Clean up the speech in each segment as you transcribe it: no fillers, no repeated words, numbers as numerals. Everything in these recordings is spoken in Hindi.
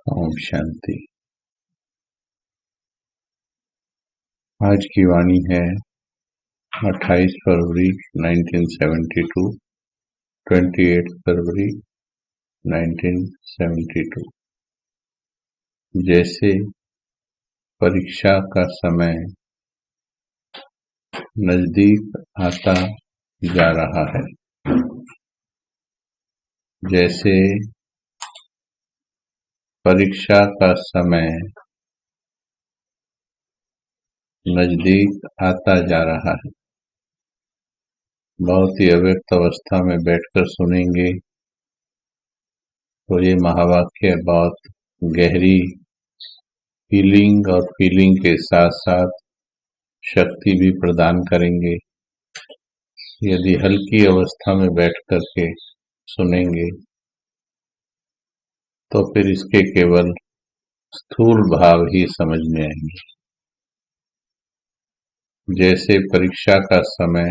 ओम शांति। आज की वाणी है 28 फरवरी 1972, 28 फरवरी 1972। जैसे परीक्षा का समय नजदीक आता जा रहा है, जैसे परीक्षा का समय नजदीक आता जा रहा है, बहुत ही अव्यक्त अवस्था में बैठकर सुनेंगे तो ये महावाक्य बहुत गहरी फीलिंग और फीलिंग के साथ साथ शक्ति भी प्रदान करेंगे। यदि हल्की अवस्था में बैठ करके सुनेंगे तो फिर इसके केवल स्थूल भाव ही समझ में आएंगे। जैसे परीक्षा का समय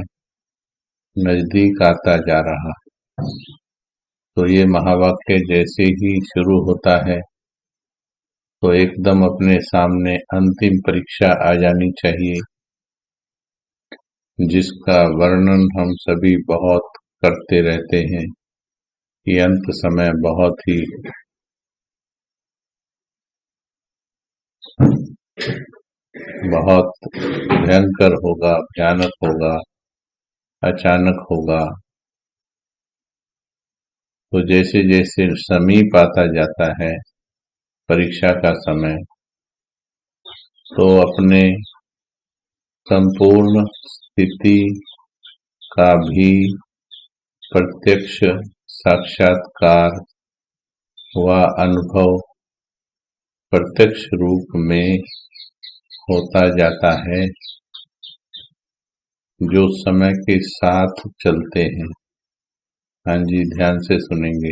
नजदीक आता जा रहा है, तो ये महावाक्य जैसे ही शुरू होता है तो एकदम अपने सामने अंतिम परीक्षा आ जानी चाहिए, जिसका वर्णन हम सभी बहुत करते रहते हैं कि अंत समय बहुत ही भयंकर होगा, भयानक होगा, अचानक होगा। तो जैसे जैसे समीप आता जाता है परीक्षा का समय, तो अपने संपूर्ण स्थिति का भी प्रत्यक्ष साक्षात्कार व अनुभव प्रत्यक्ष रूप में होता जाता है, जो समय के साथ चलते हैं। हाँ जी, ध्यान से सुनेंगे।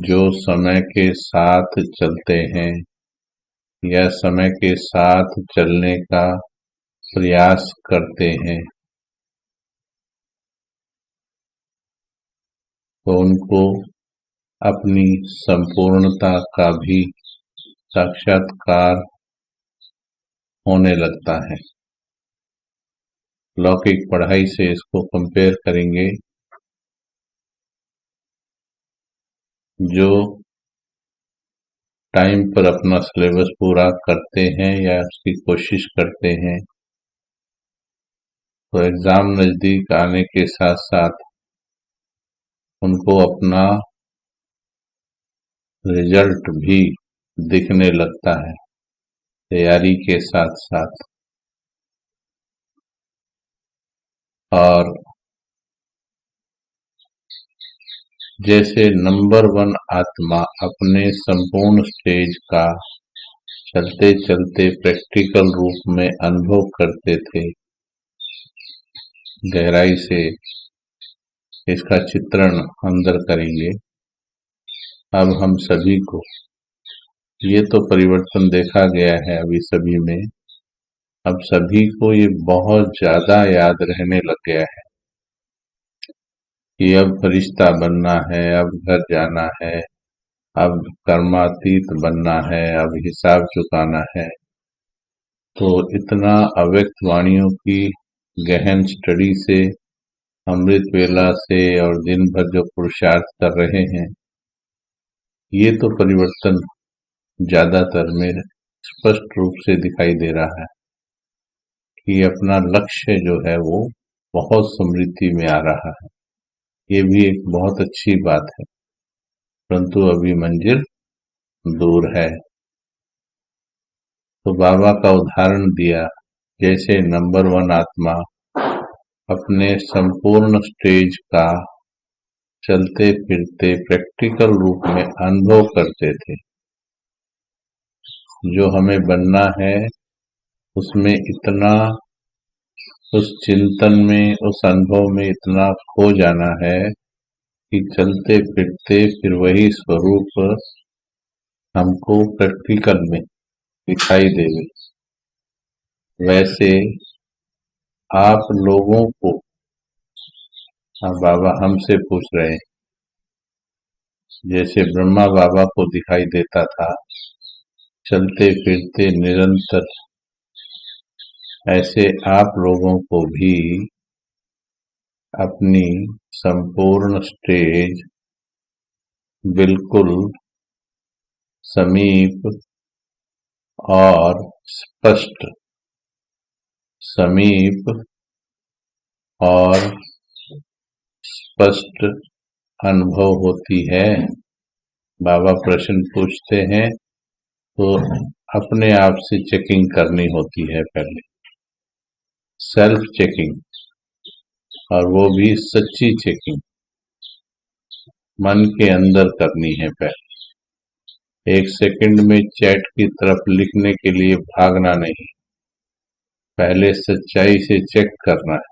जो समय के साथ चलते हैं या समय के साथ चलने का प्रयास करते हैं, तो उनको अपनी संपूर्णता का भी साक्षात्कार होने लगता है। लौकिक पढ़ाई से इसको कंपेयर करेंगे। जो टाइम पर अपना सिलेबस पूरा करते हैं या उसकी कोशिश करते हैं, तो एग्जाम नजदीक आने के साथ साथ उनको अपना रिजल्ट भी दिखने लगता है तैयारी के साथ साथ। और जैसे नंबर 1 आत्मा अपने संपूर्ण स्टेज का चलते चलते प्रैक्टिकल रूप में अनुभव करते थे, गहराई से इसका चित्रण अंदर करेंगे। अब हम सभी को ये तो परिवर्तन देखा गया है अभी सभी में, अब सभी को ये बहुत ज्यादा याद रहने लग गया है कि अब फरिश्ता बनना है, अब घर जाना है, अब कर्मातीत बनना है, अब हिसाब चुकाना है। तो इतना अव्यक्त वाणियों की गहन स्टडी से, अमृत वेला से और दिन भर जो पुरुषार्थ कर रहे हैं, ये तो परिवर्तन ज्यादातर में स्पष्ट रूप से दिखाई दे रहा है कि अपना लक्ष्य जो है वो बहुत समृद्धि में आ रहा है। ये भी एक बहुत अच्छी बात है, परंतु अभी मंजिल दूर है। तो बाबा का उदाहरण दिया, जैसे नंबर 1 आत्मा अपने संपूर्ण स्टेज का चलते फिरते प्रैक्टिकल रूप में अनुभव करते थे। जो हमें बनना है उसमें इतना, उस चिंतन में, उस अनुभव में इतना खो जाना है कि चलते फिरते फिर वही स्वरूप हमको प्रैक्टिकल में दिखाई देवे। वैसे आप लोगों को, बाबा हमसे पूछ रहे हैं जैसे ब्रह्मा बाबा को दिखाई देता था चलते फिरते निरंतर, ऐसे आप लोगों को भी अपनी संपूर्ण स्टेज बिल्कुल समीप और स्पष्ट, समीप और स्पष्ट अनुभव होती है। बाबा प्रश्न पूछते हैं तो अपने आप से चेकिंग करनी होती है, पहले सेल्फ चेकिंग, और वो भी सच्ची चेकिंग मन के अंदर करनी है। पहले 1 सेकंड में चैट की तरफ लिखने के लिए भागना नहीं, पहले सच्चाई से चेक करना है।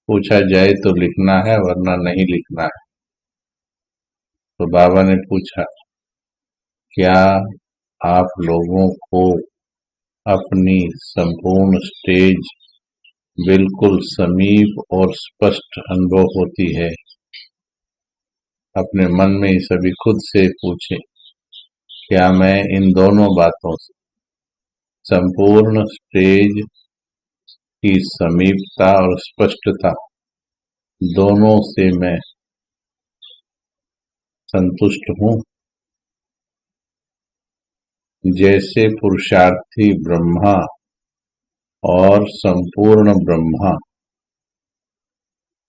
पूछा जाए तो लिखना है, वरना नहीं लिखना है। तो बाबा ने पूछा, क्या आप लोगों को अपनी संपूर्ण स्टेज बिल्कुल समीप और स्पष्ट अनुभव होती है? अपने मन में ही सभी खुद से पूछें, क्या मैं इन दोनों बातों से, संपूर्ण स्टेज की समीपता और स्पष्टता, दोनों से मैं संतुष्ट हूँ? जैसे पुरुषार्थी ब्रह्मा और संपूर्ण ब्रह्मा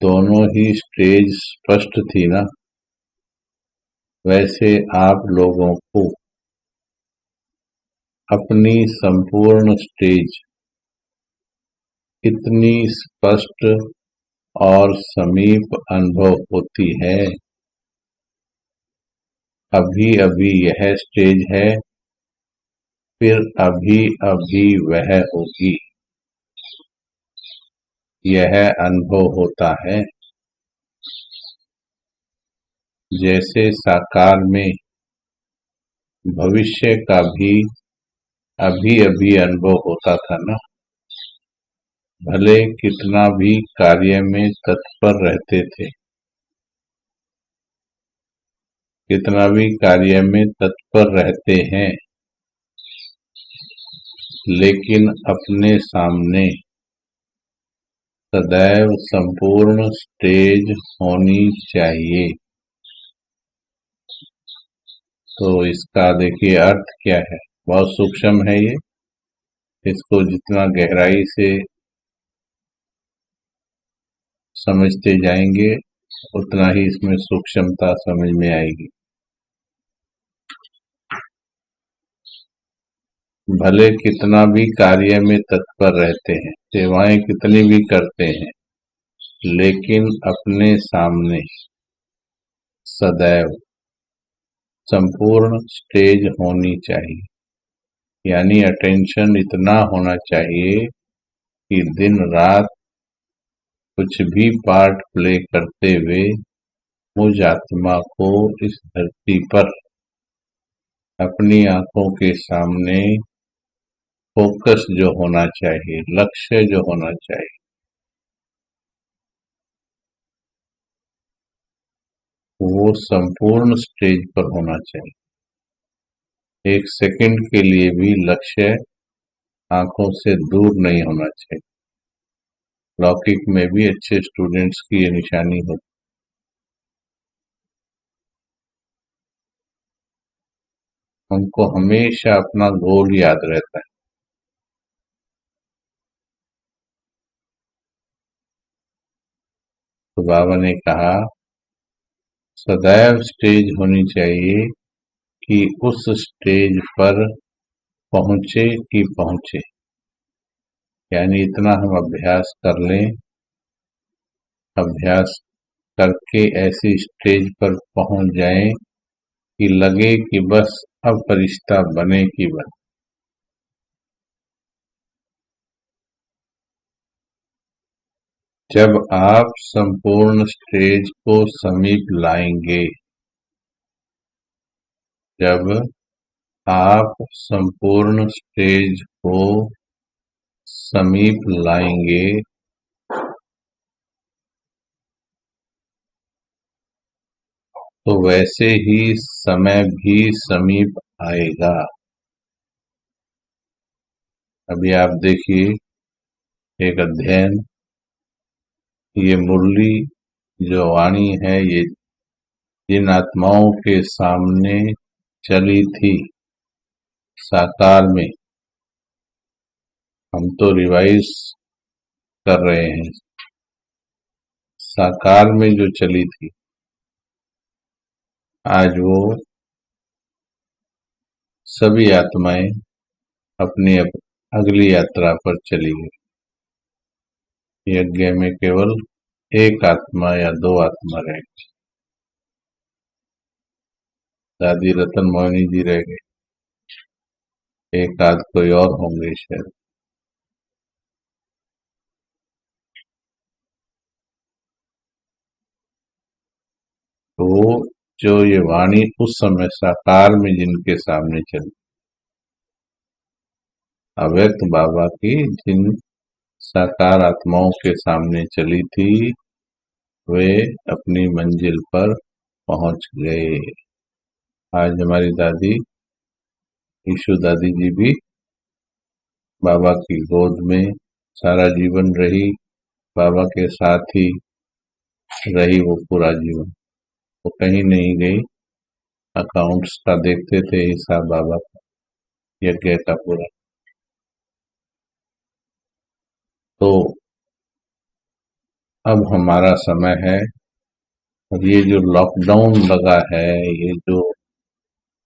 दोनों ही स्टेज स्पष्ट थी ना, वैसे आप लोगों को अपनी संपूर्ण स्टेज इतनी स्पष्ट और समीप अनुभव होती है। अभी अभी यह स्टेज है, फिर अभी अभी वह होगी, यह अनुभव होता है। जैसे साकार में भविष्य का भी अभी अभी अनुभव होता था ना, भले कितना भी कार्य में तत्पर रहते थे, कितना भी कार्य में तत्पर रहते हैं, लेकिन अपने सामने सदैव संपूर्ण स्टेज होनी चाहिए। तो इसका देखिए अर्थ क्या है, बहुत सूक्ष्म है ये। इसको जितना गहराई से समझते जाएंगे उतना ही इसमें सूक्ष्मता समझ में आएगी। भले कितना भी कार्य में तत्पर रहते हैं, सेवाएं कितनी भी करते हैं, लेकिन अपने सामने सदैव संपूर्ण स्टेज होनी चाहिए। यानी अटेंशन इतना होना चाहिए कि दिन रात कुछ भी पार्ट प्ले करते हुए मुझ आत्मा को इस धरती पर अपनी आंखों के सामने फोकस जो होना चाहिए, लक्ष्य जो होना चाहिए, वो संपूर्ण स्टेज पर होना चाहिए। 1 सेकंड के लिए भी लक्ष्य आंखों से दूर नहीं होना चाहिए। लौकिक में भी अच्छे स्टूडेंट्स की ये निशानी होती है, उनको हमेशा अपना गोल याद रहता है। तो बाबा ने कहा, सदैव स्टेज होनी चाहिए कि उस स्टेज पर पहुंचे कि पहुंचे। यानी इतना हम अभ्यास कर लें, अभ्यास करके ऐसी स्टेज पर पहुंच जाएं कि लगे कि बस अब फरिश्ता बने कि बने। जब आप संपूर्ण स्टेज को समीप लाएंगे, जब आप संपूर्ण स्टेज को समीप लाएंगे, तो वैसे ही समय भी समीप आएगा। अभी आप देखिए एक अध्ययन, ये मुरली जो वाणी है ये जिन आत्माओं के सामने चली थी साकार में, हम तो रिवाइज कर रहे हैं, साकार में जो चली थी आज वो सभी आत्माएं अपनी अगली यात्रा पर चली गई। यज्ञ में केवल एक आत्मा या दो आत्मा रह गई, दादी रतन मोहिनी जी रह गए, एक आध कोई और होंगे शायद। तो वो जो ये वाणी उस समय साकार में जिनके सामने चली, अव्यक्त बाबा की जिन साकार आत्माओं के सामने चली थी, वे अपनी मंजिल पर पहुंच गए। आज हमारी दादी ईशु दादी जी भी बाबा की गोद में सारा जीवन रही, बाबा के साथ ही रही वो पूरा जीवन, वो कहीं नहीं गई। अकाउंट्स का देखते थे हिसाब बाबा का, यज्ञ का पूरा। तो अब हमारा समय है, और ये जो लॉकडाउन लगा है, ये जो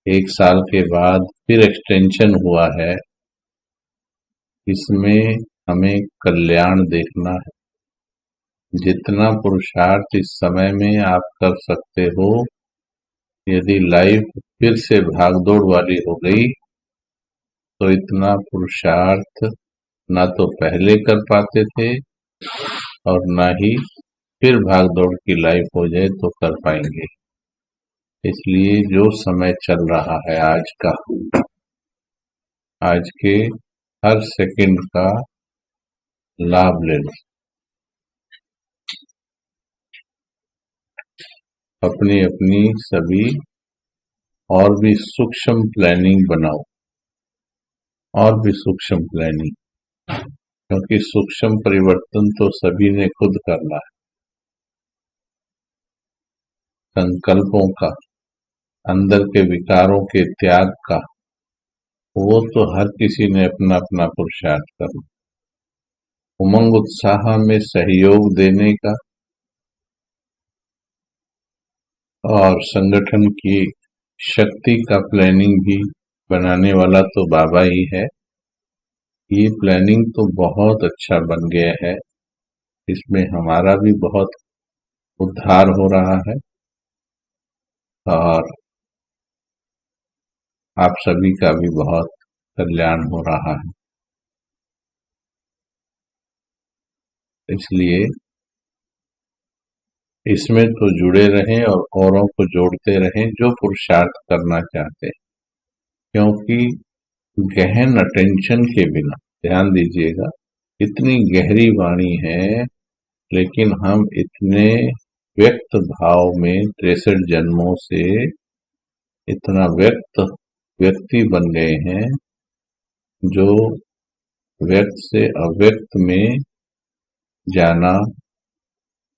एक साल के बाद फिर एक्सटेंशन हुआ है, इसमें हमें कल्याण देखना है। जितना पुरुषार्थ इस समय में आप कर सकते हो, यदि लाइफ फिर से भागदौड़ वाली हो गई तो इतना पुरुषार्थ ना तो पहले कर पाते थे और ना ही फिर भागदौड़ की लाइफ हो जाए तो कर पाएंगे। इसलिए जो समय चल रहा है आज का, आज के हर सेकंड का लाभ ले लो। अपनी अपनी सभी और भी सूक्ष्म प्लानिंग बनाओ, और भी सूक्ष्म प्लानिंग, क्योंकि सूक्ष्म परिवर्तन तो सभी ने खुद करना है। संकल्पों का, अंदर के विकारों के त्याग का, वो तो हर किसी ने अपना अपना पुरुषार्थ करना। उमंग उत्साह में सहयोग देने का, और संगठन की शक्ति का प्लानिंग भी बनाने वाला तो बाबा ही है। ये प्लानिंग तो बहुत अच्छा बन गया है, इसमें हमारा भी बहुत उद्धार हो रहा है और आप सभी का भी बहुत कल्याण हो रहा है। इसलिए इसमें तो जुड़े रहें और औरों को जोड़ते रहें जो पुरुषार्थ करना चाहते हैं, क्योंकि गहन अटेंशन के बिना, ध्यान दीजिएगा, इतनी गहरी वाणी है, लेकिन हम इतने व्यक्त भाव में 63 जन्मों से इतना व्यक्ति बन गए हैं, जो व्यक्त से अव्यक्त में जाना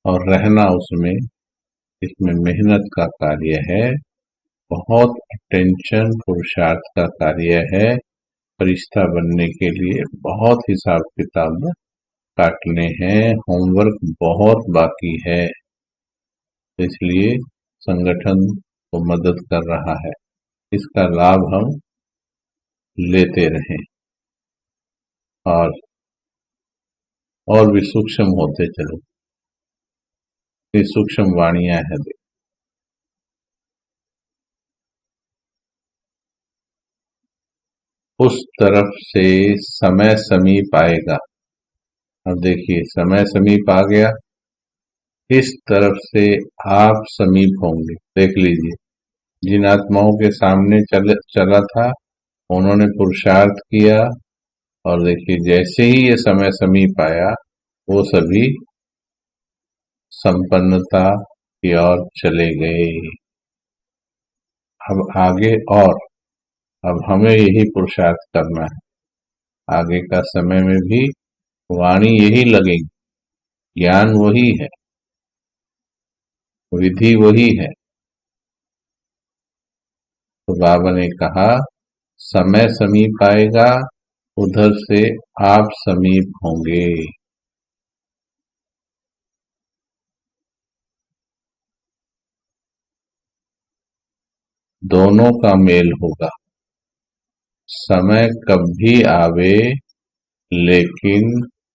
और रहना, उसमें, इसमें मेहनत का कार्य है, बहुत अटेंशन पुरुषार्थ का कार्य है। फरिश्ता बनने के लिए बहुत हिसाब किताब काटने हैं, होमवर्क बहुत बाकी है। इसलिए संगठन को मदद कर रहा है, इसका लाभ हम लेते रहें और भी सूक्ष्म होते चले। ये सूक्ष्म वाणियां हैं। उस तरफ से समय समीप आएगा। अब देखिए समय समीप आ गया, इस तरफ से आप समीप होंगे। देख लीजिए, जिन आत्माओं के सामने चला था, उन्होंने पुरुषार्थ किया, और देखिए जैसे ही ये समय समीप आया, वो सभी संपन्नता की ओर चले गए। अब आगे और अब हमें यही पुरुषार्थ करना है। आगे का समय में भी वाणी यही लगेगी, ज्ञान वही है, विधि वही है। तो बाबा ने कहा समय समीप आएगा, उधर से आप समीप होंगे। दोनों का मेल होगा। समय कब भी आवे, लेकिन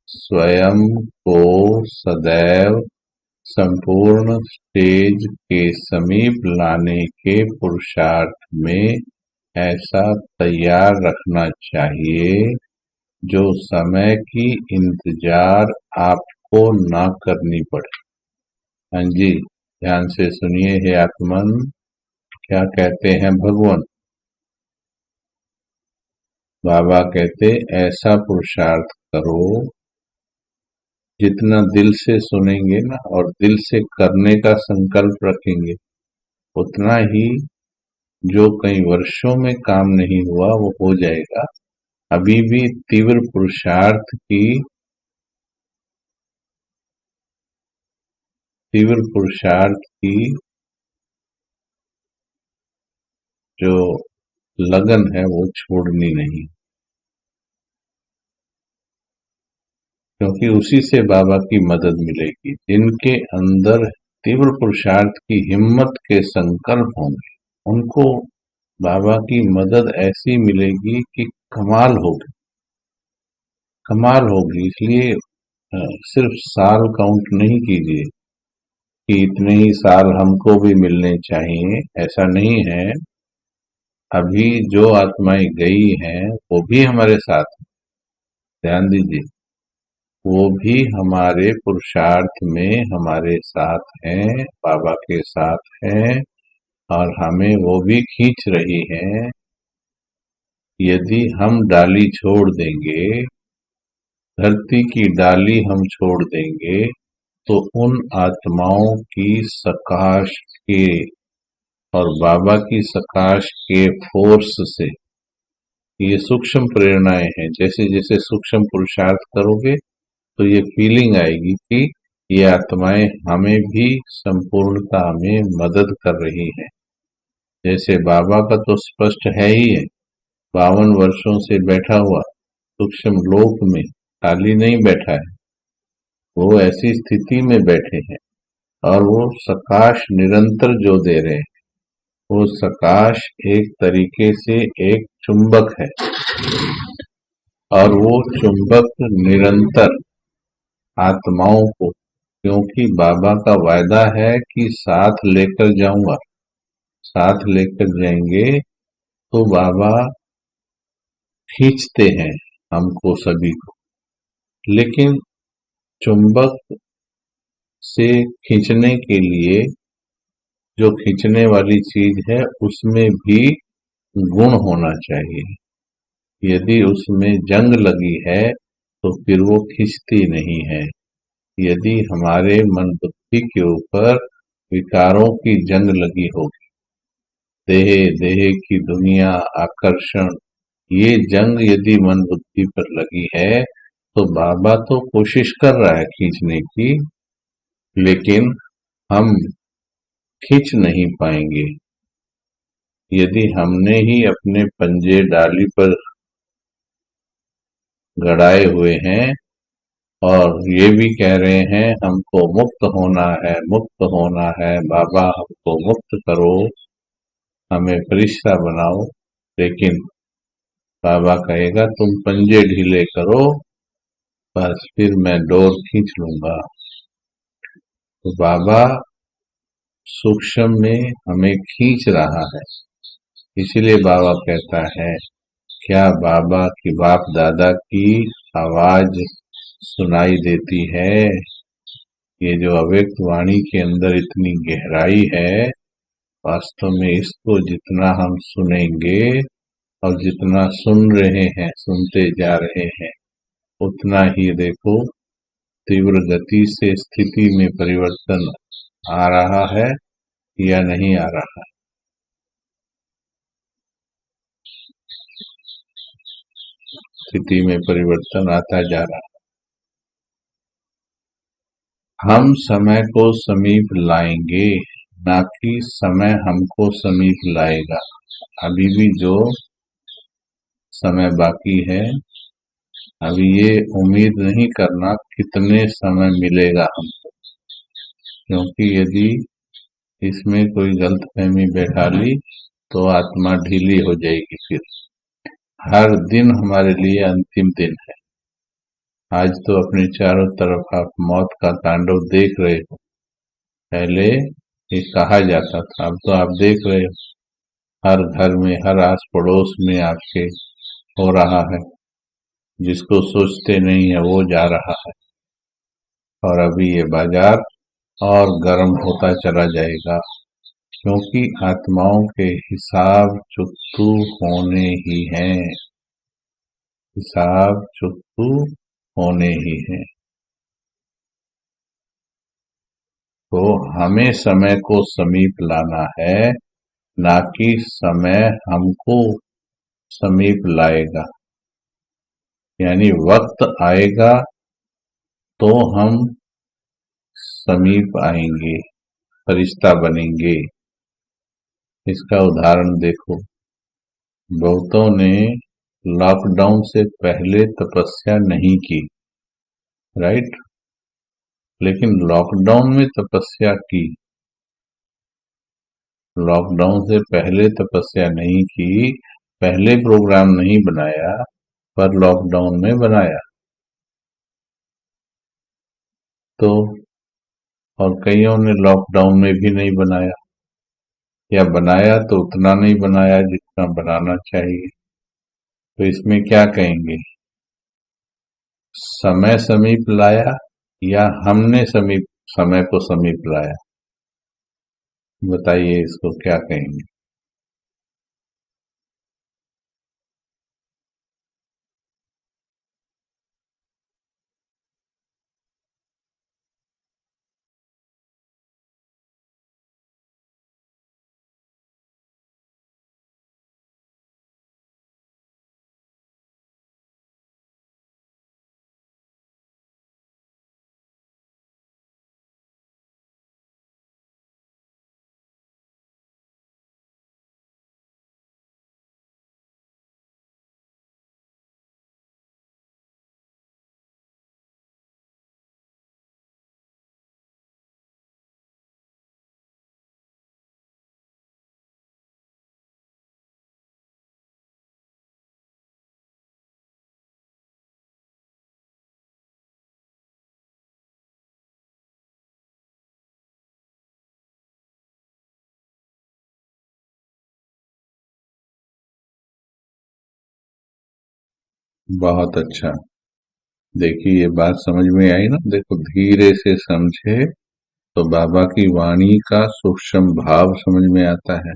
स्वयं को सदैव संपूर्ण स्टेज के समीप लाने के पुरुषार्थ में ऐसा तैयार रखना चाहिए जो समय की इंतजार आपको ना करनी पड़े। हाँ जी, ध्यान से सुनिए हे आत्मन, क्या कहते हैं भगवान। बाबा कहते ऐसा पुरुषार्थ करो, जितना दिल से सुनेंगे ना और दिल से करने का संकल्प रखेंगे, उतना ही जो कई वर्षों में काम नहीं हुआ वो हो जाएगा। अभी भी तीव्र पुरुषार्थ की जो लगन है वो छोड़नी नहीं, क्योंकि उसी से बाबा की मदद मिलेगी। जिनके अंदर तीव्र पुरुषार्थ की हिम्मत के संकल्प होंगे, उनको बाबा की मदद ऐसी मिलेगी कि कमाल होगी, कमाल होगी। इसलिए सिर्फ साल काउंट नहीं कीजिए कि इतने ही साल हमको भी मिलने चाहिए, ऐसा नहीं है। अभी जो आत्माएं गई हैं वो भी हमारे साथ हैं। ध्यान दीजिए, वो भी हमारे पुरुषार्थ में हमारे साथ हैं, बाबा के साथ हैं, और हमें वो भी खींच रही हैं। यदि हम डाली छोड़ देंगे, धरती की डाली हम छोड़ देंगे, तो उन आत्माओं की सकाश के और बाबा की सकाश के फोर्स से, ये सूक्ष्म प्रेरणाएं हैं, जैसे जैसे सूक्ष्म पुरुषार्थ करोगे तो ये फीलिंग आएगी कि ये आत्माएं हमें भी संपूर्णता में मदद कर रही हैं। जैसे बाबा का तो स्पष्ट है ही है, 52 वर्षों से बैठा हुआ सूक्ष्म लोक में खाली नहीं बैठा है, वो ऐसी स्थिति में बैठे हैं और वो सकाश निरंतर जो दे रहे हैं। वो सकाश एक तरीके से एक चुंबक है, और वो चुंबक निरंतर आत्माओं को, क्योंकि बाबा का वायदा है कि साथ लेकर जाऊंगा, साथ लेकर जाएंगे, तो बाबा खींचते हैं हमको सभी को। लेकिन चुंबक से खींचने के लिए जो खींचने वाली चीज है उसमें भी गुण होना चाहिए। यदि उसमें जंग लगी है तो फिर वो खींचती नहीं है। यदि हमारे मन बुद्धि के ऊपर विकारों की जंग लगी होगी, देह देह की दुनिया, आकर्षण, ये जंग यदि मन बुद्धि पर लगी है तो बाबा तो कोशिश कर रहा है खींचने की, लेकिन हम खींच नहीं पाएंगे। यदि हमने ही अपने पंजे डाली पर गड़ाए हुए हैं और ये भी कह रहे हैं हमको मुक्त होना है, मुक्त होना है, बाबा हमको मुक्त करो, हमें फरिश्ता बनाओ, लेकिन बाबा कहेगा तुम पंजे ढीले करो, बस फिर मैं डोर खींच लूंगा। तो बाबा सूक्ष्म में हमें खींच रहा है। इसीलिए बाबा कहता है, क्या बाबा की बाप दादा की आवाज सुनाई देती है? ये जो अव्यक्त वाणी के अंदर इतनी गहराई है, वास्तव में इसको जितना हम सुनेंगे और जितना सुन रहे हैं, सुनते जा रहे हैं, उतना ही देखो तीव्र गति से स्थिति में परिवर्तन आ रहा है या नहीं आ रहा है। स्थिति में परिवर्तन आता जा रहा है। हम समय को समीप लाएंगे, ना कि समय हमको समीप लाएगा। अभी भी जो समय बाकी है, अभी ये उम्मीद नहीं करना कितने समय मिलेगा हमको, क्योंकि यदि इसमें कोई गलतफहमी बैठा ली तो आत्मा ढीली हो जाएगी। फिर हर दिन हमारे लिए अंतिम दिन है। आज तो अपने चारों तरफ आप मौत का तांडव देख रहे हो। पहले ये कहा जाता था, अब तो आप देख रहे हो हर घर में, हर आस पड़ोस में आपके हो रहा है। जिसको सोचते नहीं है वो जा रहा है, और अभी ये बाजार और गर्म होता चला जाएगा, क्योंकि आत्माओं के हिसाब चुकतू होने ही हैं। हिसाब चुकतू होने ही हैं। तो हमें समय को समीप लाना है, ना कि समय हमको समीप लाएगा। यानी वक्त आएगा तो हम समीप आएंगे, फरिश्ता बनेंगे। इसका उदाहरण देखो, बहुतों ने लॉकडाउन से पहले तपस्या नहीं की, राइट? लेकिन लॉकडाउन में तपस्या की। लॉकडाउन से पहले तपस्या नहीं की, पहले प्रोग्राम नहीं बनाया, पर लॉकडाउन में बनाया। तो और कईयों ने लॉकडाउन में भी नहीं बनाया, या बनाया तो उतना नहीं बनाया जितना बनाना चाहिए। तो इसमें क्या कहेंगे, समय समीप लाया या हमने समय को समीप लाया? बताइए, इसको क्या कहेंगे? बहुत अच्छा। देखिए, ये बात समझ में आई ना? देखो, धीरे से समझे तो बाबा की वाणी का सूक्ष्म भाव समझ में आता है।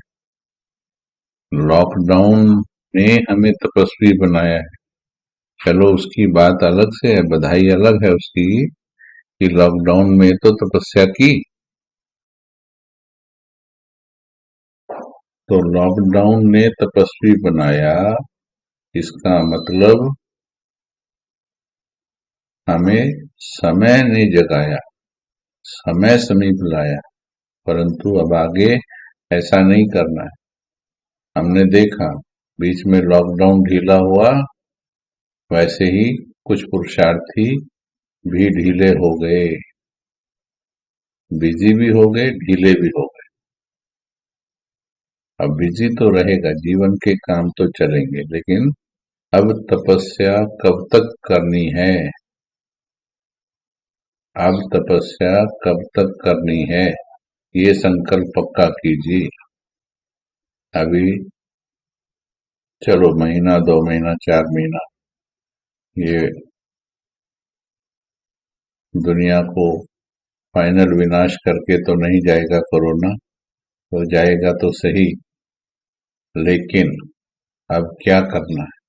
लॉकडाउन ने हमें तपस्वी बनाया है। चलो, उसकी बात अलग से है, बधाई अलग है उसकी कि लॉकडाउन में तो तपस्या की। तो लॉकडाउन ने तपस्वी बनाया, इसका मतलब हमें समय ने जगाया, समय समीप लाया। परंतु अब आगे ऐसा नहीं करना है। हमने देखा, बीच में लॉकडाउन ढीला हुआ, वैसे ही कुछ पुरुषार्थी भी ढीले हो गए, बिजी भी हो गए, ढीले भी हो गए। अब बिजी तो रहेगा, जीवन के काम तो चलेंगे, लेकिन अब तपस्या कब तक करनी है? अब तपस्या कब तक करनी है, ये संकल्प पक्का कीजिए। अभी चलो, महीना, 2 महीना, 4 महीना, ये दुनिया को फाइनल विनाश करके तो नहीं जाएगा कोरोना। तो जाएगा तो सही, लेकिन अब क्या करना है?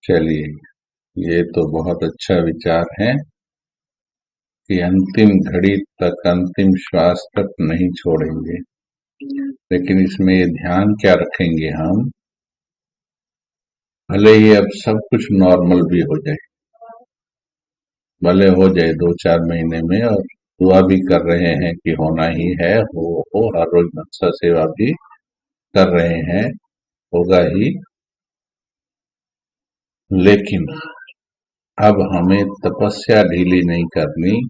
चलिए, ये तो बहुत अच्छा विचार है कि अंतिम घड़ी तक, अंतिम श्वास तक नहीं छोड़ेंगे। लेकिन इसमें ये ध्यान क्या रखेंगे हम, भले ही अब सब कुछ नॉर्मल भी हो जाए, भले हो जाए 2-4 महीने में, और दुआ भी कर रहे हैं कि होना ही है, हो हर रोज मनसा सेवा भी कर रहे हैं, होगा ही। लेकिन अब हमें तपस्या ढीली नहीं करनी।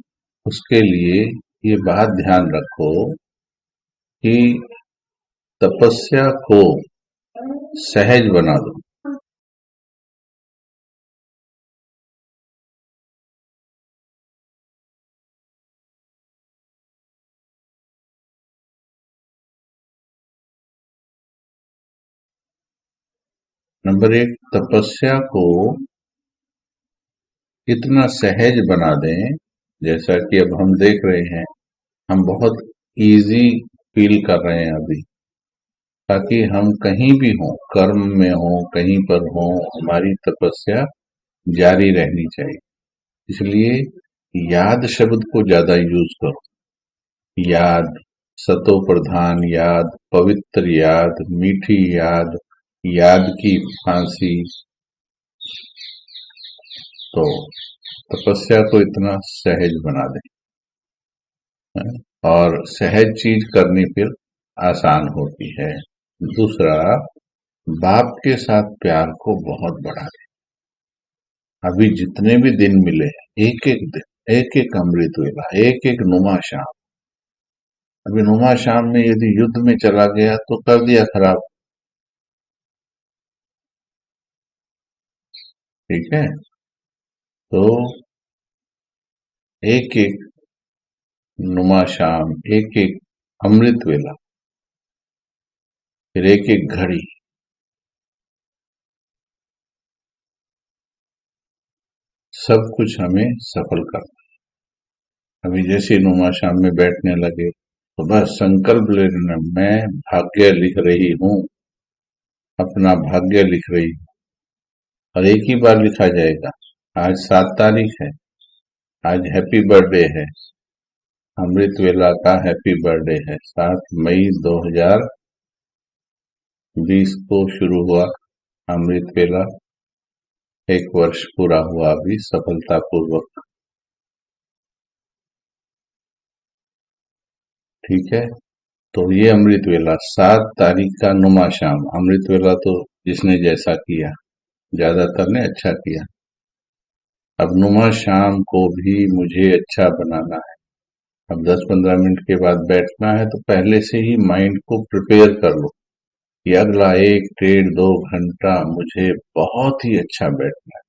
उसके लिए ये बात ध्यान रखो कि तपस्या को सहज बना दो। नंबर एक, तपस्या को इतना सहज बना दें, जैसा कि अब हम देख रहे हैं, हम बहुत इजी फील कर रहे हैं अभी, ताकि हम कहीं भी हों, कर्म में हों, कहीं पर हों, हमारी तपस्या जारी रहनी चाहिए। इसलिए याद शब्द को ज्यादा यूज करो। याद, सतो प्रधान याद, पवित्र याद, मीठी याद, याद की फांसी। तो तपस्या को इतना सहज बना दें, है? और सहज चीज करनी फिर आसान होती है। दूसरा, बाप के साथ प्यार को बहुत बढ़ा दें। अभी जितने भी दिन मिले, एक एक दिन, एक एक अमृत वेला, एक एक नुमा शाम। अभी नुमा शाम में यदि युद्ध में चला गया तो कर दिया खराब। ठीक है, तो एक एक नुमा शाम, एक एक अमृत वेला, फिर एक एक घड़ी, सब कुछ हमें सफल करना। अभी जैसे नुमा शाम में बैठने लगे तो बस संकल्प ले लेना, मैं भाग्य लिख रही हूँ, अपना भाग्य लिख रही हूँ। और एक ही बार लिखा जाएगा। आज 7 तारीख है, आज हैप्पी बर्थडे है, अमृत वेला का हैप्पी बर्थडे है। 7 मई 2020 को शुरू हुआ अमृत वेला, 1 वर्ष पूरा हुआ अभी सफलतापूर्वक। ठीक है, तो ये अमृत वेला 7 तारीख का नुमा शाम। अमृत वेला तो जिसने जैसा किया, ज्यादातर ने अच्छा किया। अब नुमा शाम को भी मुझे अच्छा बनाना है। अब 10-15 मिनट के बाद बैठना है, तो पहले से ही माइंड को प्रिपेयर कर लो कि अगला 1, 1.5, 2 घंटा मुझे बहुत ही अच्छा बैठना है।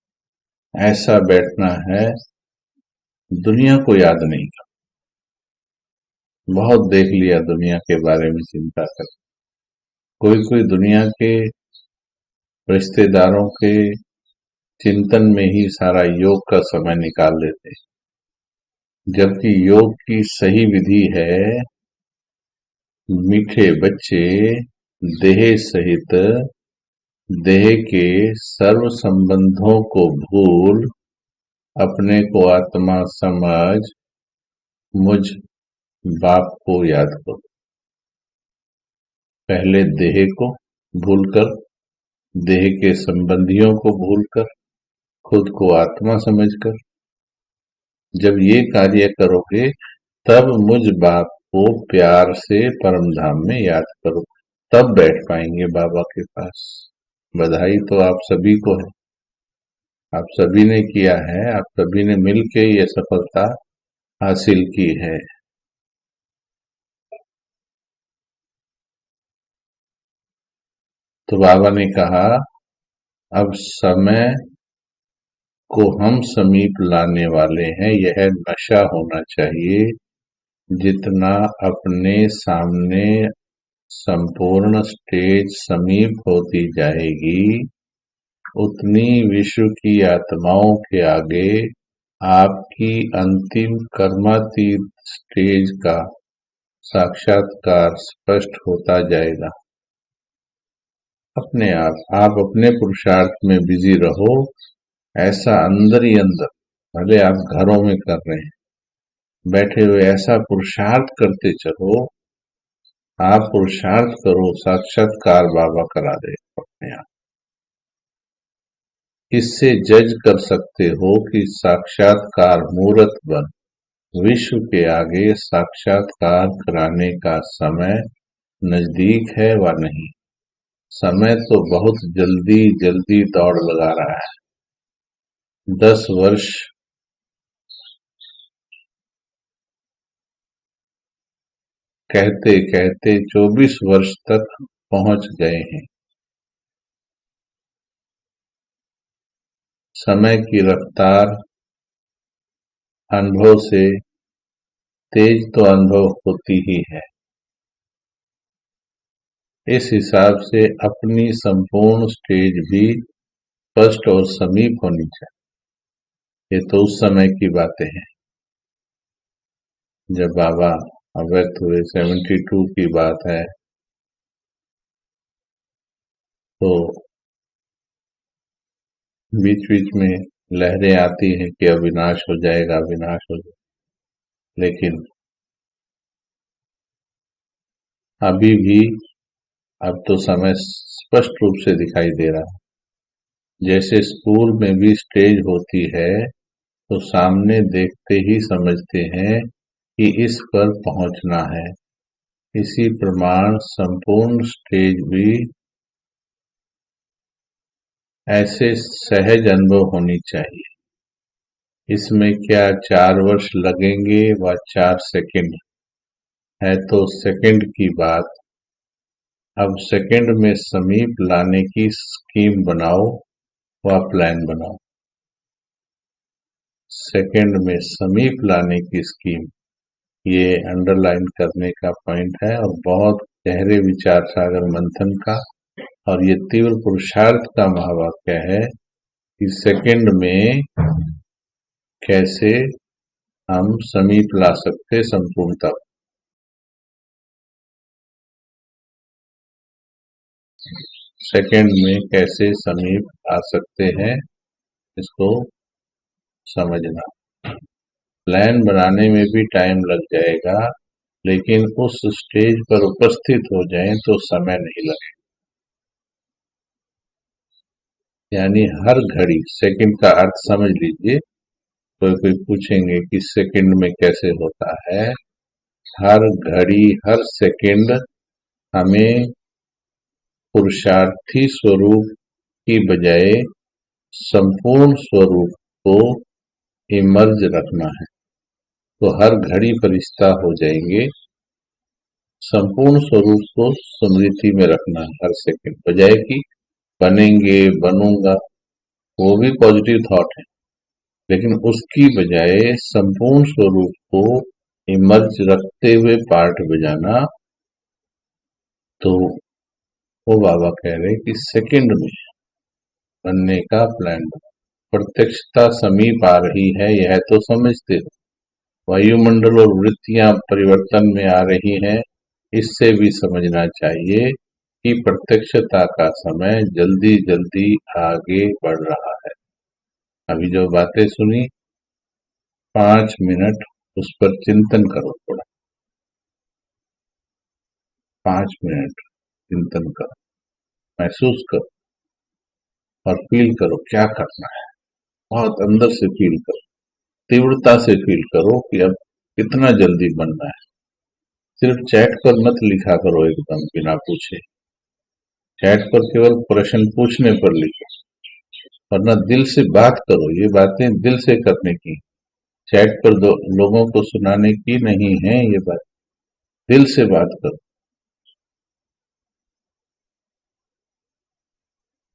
ऐसा बैठना है, दुनिया को याद नहीं कर। बहुत देख लिया दुनिया के बारे में चिंता कर। कोई कोई दुनिया के रिश्तेदारों के चिंतन में ही सारा योग का समय निकाल लेते हैं। जबकि योग की सही विधि है, मीठे बच्चे देह सहित देह के सर्व संबंधों को भूल, अपने को आत्मा समझ, मुझ बाप को याद करो। पहले देह को भूलकर, देह के संबंधियों को भूलकर, खुद को आत्मा समझकर जब ये कार्य करोगे, तब मुझ बाप को प्यार से परम धाम में याद करो, तब बैठ पाएंगे बाबा के पास। बधाई तो आप सभी को है, आप सभी ने किया है, आप सभी ने मिलके ये सफलता हासिल की है। तो बाबा ने कहा, अब समय को हम समीप लाने वाले हैं। यह नशा होना चाहिए, जितना अपने सामने संपूर्ण स्टेज समीप होती जाएगी, उतनी विश्व की आत्माओं के आगे आपकी अंतिम कर्मातीत स्टेज का साक्षात्कार स्पष्ट होता जाएगा। अपने आप अपने पुरुषार्थ में बिजी रहो। ऐसा अंदर ही अंदर, भले आप घरों में कर रहे हैं, बैठे हुए ऐसा पुरुषार्थ करते चलो। आप पुरुषार्थ करो, साक्षात्कार बाबा करा दे अपने आप। इससे जज कर सकते हो कि साक्षात्कार मूर्त बन विश्व के आगे साक्षात्कार कराने का समय नजदीक है व नहीं। समय तो बहुत जल्दी जल्दी दौड़ लगा रहा है। 10 वर्ष कहते कहते 24 वर्ष तक पहुंच गए हैं। समय की रफ्तार अनुभव से तेज तो अनुभव होती ही है। इस हिसाब से अपनी संपूर्ण स्टेज भी स्पष्ट और समीप होनी चाहिए। ये तो उस समय की बातें हैं जब बाबा अव्यक्त हुए। 72 की बात है। तो बीच बीच में लहरें आती हैं कि अविनाश हो जाएगा, अविनाश हो जाएगा, लेकिन अभी भी अब तो समय स्पष्ट रूप से दिखाई दे रहा है। जैसे स्कूल में भी स्टेज होती है तो सामने देखते ही समझते हैं कि इस पर पहुंचना है। इसी प्रमाण संपूर्ण स्टेज भी ऐसे सहज अनुभव होनी चाहिए। इसमें क्या 4 वर्ष लगेंगे व 4 सेकंड है तो सेकंड की बात। अब सेकंड में समीप लाने की स्कीम बनाओ व प्लान बनाओ। सेकंड में समीप लाने की स्कीम, ये अंडरलाइन करने का पॉइंट है और बहुत गहरे विचार सागर मंथन का। और ये तीव्र पुरुषार्थ का महावाक्य है कि सेकंड में कैसे हम समीप ला सकते संपूर्णता। सेकंड में कैसे समीप आ सकते हैं, इसको समझना। प्लान बनाने में भी टाइम लग जाएगा, लेकिन उस स्टेज पर उपस्थित हो जाएं तो समय नहीं लगेगा। यानी हर घड़ी, सेकंड का अर्थ समझ लीजिए। कोई कोई पूछेंगे कि सेकंड में कैसे होता है। हर घड़ी, हर सेकंड हमें पुरुषार्थी स्वरूप की बजाय संपूर्ण स्वरूप को इमर्ज रखना है। तो हर घड़ी फरिश्ता हो जाएंगे। संपूर्ण स्वरूप को स्मृति में रखना है हर सेकंड, बजाय कि बनेंगे, बनूंगा। वो भी पॉजिटिव थॉट है, लेकिन उसकी बजाय संपूर्ण स्वरूप को इमर्ज रखते हुए पार्ट बजाना। तो वो बाबा कह रहे कि सेकंड में बनने का प्लान बना। प्रत्यक्षता समीप आ रही है, यह तो समझते हो। वायुमंडल और वृत्तियां परिवर्तन में आ रही हैं, इससे भी समझना चाहिए कि प्रत्यक्षता का समय जल्दी जल्दी आगे बढ़ रहा है। अभी जो बातें सुनी, 5 मिनट उस पर चिंतन करो थोड़ा। 5 मिनट चिंतन करो, महसूस करो और फील करो क्या करना है। बहुत अंदर से फील करो, तीव्रता से फील करो कि अब कितना जल्दी बनना है। सिर्फ चैट पर मत लिखा करो एकदम बिना पूछे। चैट पर केवल प्रश्न पूछने पर लिखो, वरना दिल से बात करो। ये बातें दिल से करने की, चैट पर लोगों को सुनाने की नहीं है। ये बात दिल से बात करो।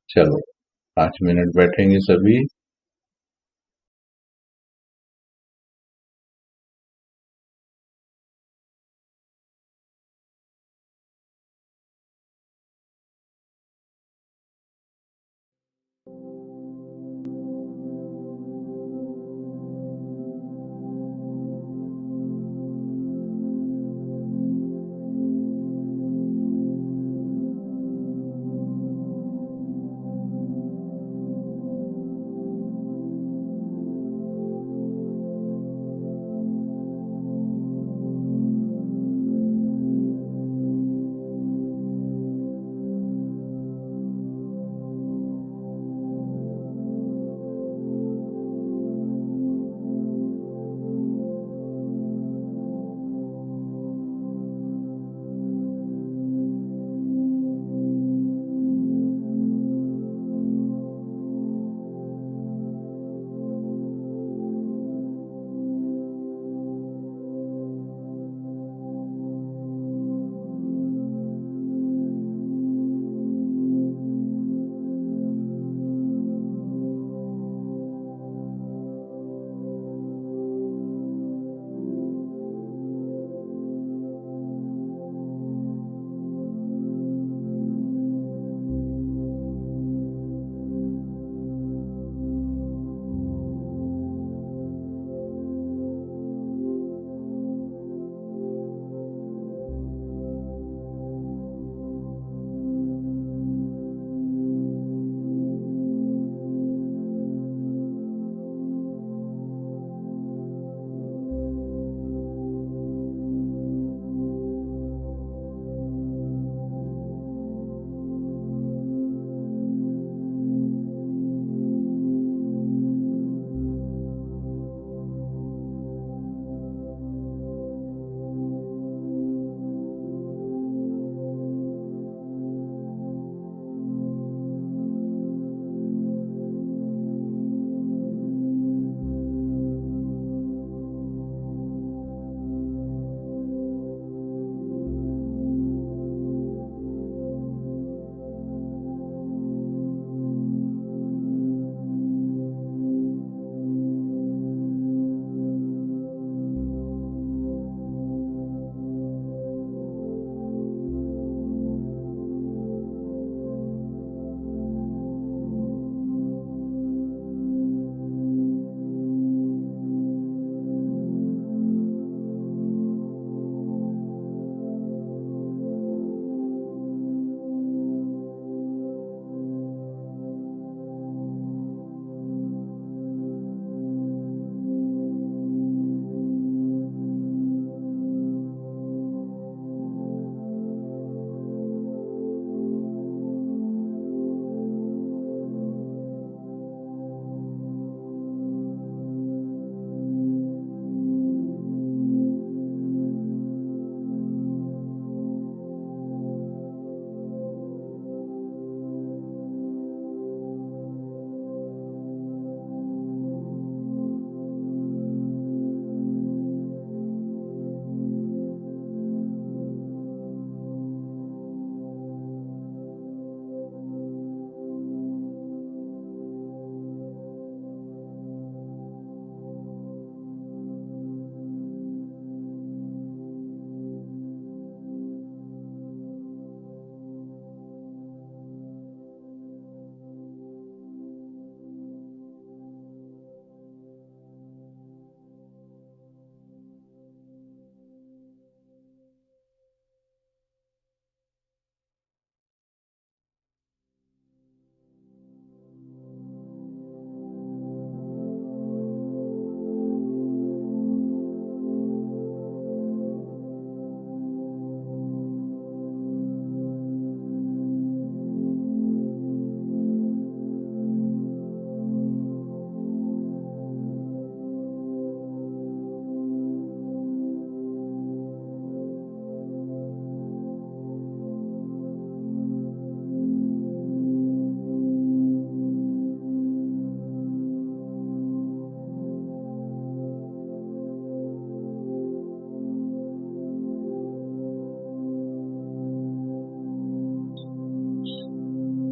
चलो 5 मिनट बैठेंगे सभी।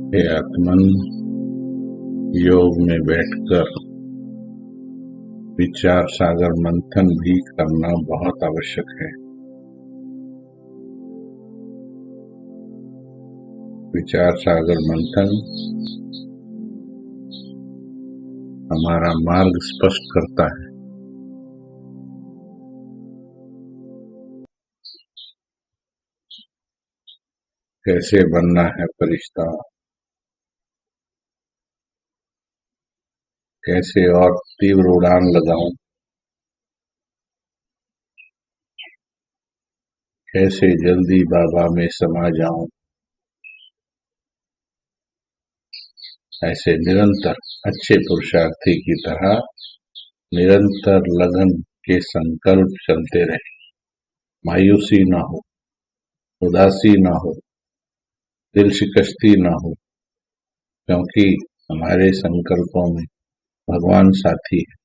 हे आत्मन, योग में बैठकर विचार सागर मंथन भी करना बहुत आवश्यक है। विचार सागर मंथन हमारा मार्ग स्पष्ट करता है। कैसे बनना है फरिश्ता, कैसे और तीव्र उड़ान लगाऊं, कैसे जल्दी बाबा में समा जाऊं। ऐसे निरंतर अच्छे पुरुषार्थी की तरह निरंतर लगन के संकल्प चलते रहे। मायूसी ना हो, उदासी ना हो, दिल शिकस्ती ना हो, क्योंकि हमारे संकल्पों में भगवान साथी है।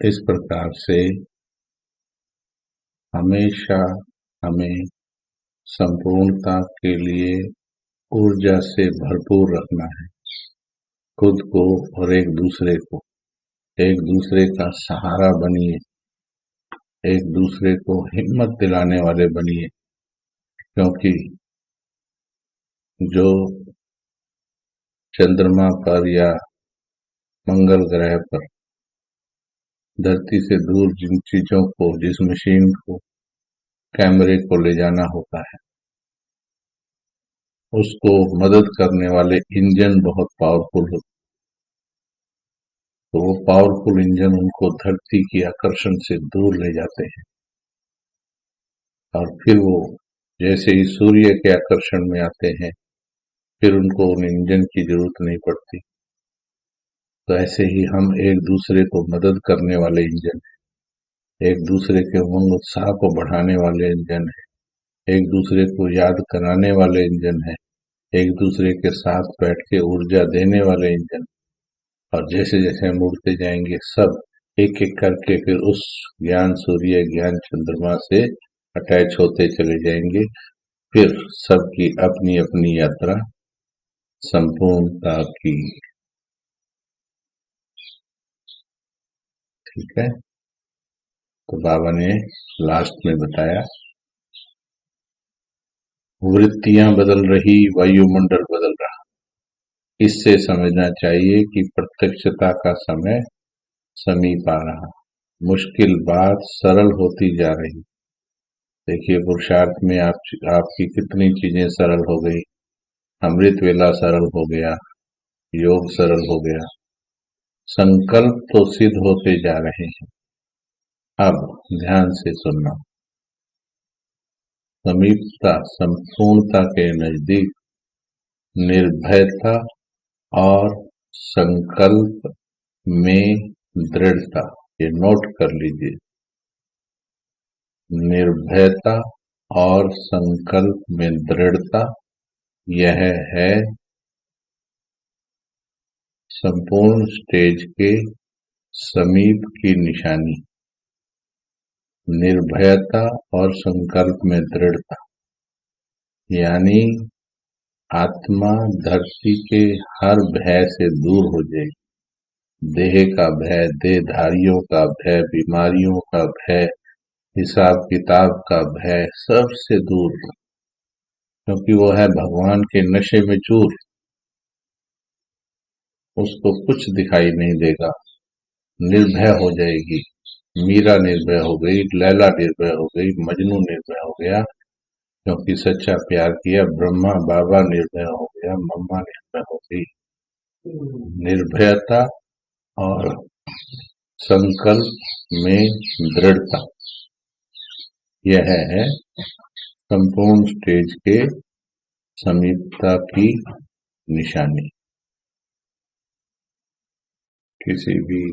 इस प्रकार से हमेशा हमें संपूर्णता के लिए ऊर्जा से भरपूर रखना है। खुद को और एक दूसरे को, एक दूसरे का सहारा बनिए, एक दूसरे को हिम्मत दिलाने वाले बनिए, क्योंकि जो चंद्रमा पर या मंगल ग्रह पर धरती से दूर जिन चीजों को, जिस मशीन को, कैमरे को ले जाना होता है, उसको मदद करने वाले इंजन बहुत पावरफुल होते हैं। तो वो पावरफुल इंजन उनको धरती की आकर्षण से दूर ले जाते हैं और फिर वो जैसे ही सूर्य के आकर्षण में आते हैं, फिर उनको उन इंजन की जरूरत नहीं पड़ती। तो ऐसे ही हम एक दूसरे को मदद करने वाले इंजन हैं, एक दूसरे के उमंग उत्साह को बढ़ाने वाले इंजन हैं, एक दूसरे को याद कराने वाले इंजन हैं, एक दूसरे के साथ बैठ के ऊर्जा देने वाले इंजन। और जैसे जैसे हम उड़ते जाएंगे, सब एक एक करके फिर उस ज्ञान सूर्य, ज्ञान चंद्रमा से अटैच होते चले जाएंगे। फिर सबकी अपनी अपनी यात्रा संपूर्णता की। ठीक है। तो बाबा ने लास्ट में बताया, वृत्तियां बदल रही, वायुमंडल बदल रहा। इससे समझना चाहिए कि प्रत्यक्षता का समय समीप आ रहा, मुश्किल बात सरल होती जा रही। देखिए, पुरुषार्थ में आपकी कितनी चीजें सरल हो गई। अमृत वेला सरल हो गया, योग सरल हो गया, संकल्प तो सिद्ध होते जा रहे हैं। अब ध्यान से सुनना। समीपता, संपूर्णता के नजदीक निर्भयता और संकल्प में दृढ़ता। ये नोट कर लीजिए, निर्भयता और संकल्प में दृढ़ता, यह है संपूर्ण स्टेज के समीप की निशानी। निर्भयता और संकल्प में दृढ़ता यानी आत्मा धरती के हर भय से दूर हो जाएगी। देह का भय, देहधारियों का भय, बीमारियों का भय, हिसाब किताब का भय, सबसे दूर। क्योंकि वो है भगवान के नशे में चूर, उसको कुछ दिखाई नहीं देगा। निर्भय हो जाएगी। मीरा निर्भय हो गई, लैला निर्भय हो गई, मजनू निर्भय हो गया, क्योंकि सच्चा प्यार किया। ब्रह्मा बाबा निर्भय हो गया, मम्मा निर्भय हो गई। निर्भयता और संकल्प में दृढ़ता, यह है संपूर्ण स्टेज के समीपता की निशानी। किसी भी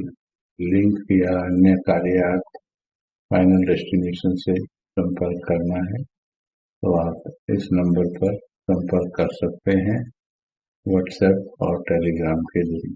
लिंक या अन्य कार्यार्थ फाइनल डेस्टिनेशन से संपर्क करना है तो आप इस नंबर पर संपर्क कर सकते हैं, व्हाट्सएप और टेलीग्राम के जरिए।